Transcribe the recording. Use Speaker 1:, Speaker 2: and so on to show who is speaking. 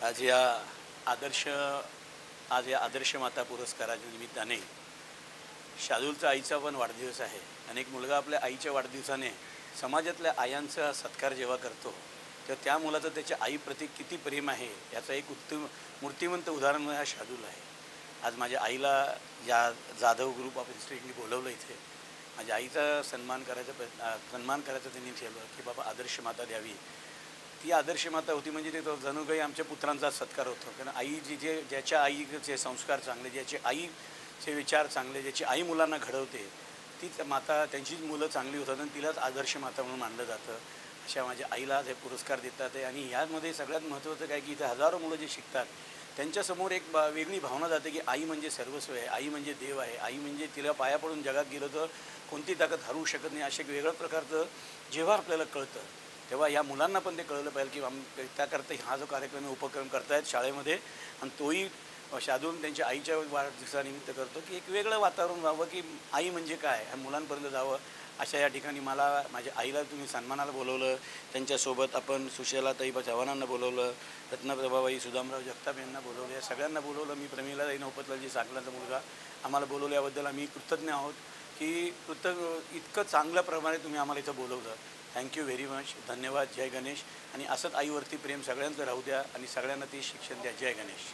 Speaker 1: आज या आदर्श आज या आदर्श माता पुरस्काराच्या निमित्ताने शार्दूलचा आईचा पण वाढदिवस आहे. अनेक मुलगा आपल्या आईच्या वाढदिवसाने समाजातल्या आयांचा सत्कार जेव्हा करतो तेव्हा त्या मुलाचं त्याच्या आईप्रती किती प्रेम आहे याचं एक उत्तम मूर्तिमंत उदाहरण हा शार्दूल आहे. आज माझ्या आईला या जाधव ग्रुप ऑफ इन्स्टिट्यूटनी बोलवलं इथे. माझ्या आईचा सन्मान करायचं त्यांनी ठेवलं की बाबा आदर्श माता द्यावी. ती आदर्श माता होती म्हणजे ते जणू काही आमच्या पुत्रांचा सत्कार होतो. कारण आई ज्याच्या आईचे संस्कार चांगले, ज्याचे आईचे विचार चांगले, ज्याची आई मुलांना घडवते तीच माता, त्यांचीच मुलं चांगली होतात आणि तिलाच आदर्श माता म्हणून मानलं जातं. अशा माझ्या आईला हे पुरस्कार देतात आहे. आणि ह्यामध्ये सगळ्यात महत्त्वाचं काय की इथे हजारो मुलं जे शिकतात त्यांच्यासमोर एक वेगळी भावना जाते की आई म्हणजे सर्वस्व आहे, आई म्हणजे देव आहे, आई म्हणजे तिला पाया पडून जगात गेलं तर कोणती ताकद हरवू शकत नाही. अशा एक वेगळ्या प्रकारचं जेव्हा आपल्याला कळतं तेव्हा या मुलांना पण ते कळलं पाहिजे की त्याकरता हा जो कार्यक्रम उपक्रम करतायत शाळेमध्ये आणि तोही शार्दूल त्यांच्या आईच्या वाढदिवसानिमित्त करतो की एक वेगळं वातावरण व्हावं की आई म्हणजे काय ह्या मुलांपर्यंत जावं. अशा या ठिकाणी मला माझ्या आईला तुम्ही सन्मानाला बोलवलं, त्यांच्यासोबत आपण सुशेलाताई चव्हाणांना बोलवलं, रत्नप्रभाबाई सुदामराव जगताप यांना बोलवलं, या सगळ्यांना बोलवलं. मी प्रमिलाताई नौपतलाजी साकलांचा मुलगा आम्हाला बोलवलं, याबद्दल आम्ही कृतज्ञ आहोत की इतकं चांगल्या प्रमाणे तुम्ही आम्हाला इथं बोलवलं. Thank you very much. धन्यवाद. जय गणेश. आणि असंच आईवरती प्रेम सगळ्यांचं राहू द्या आणि सगळ्यांना ते शिक्षण द्या. जय गणेश.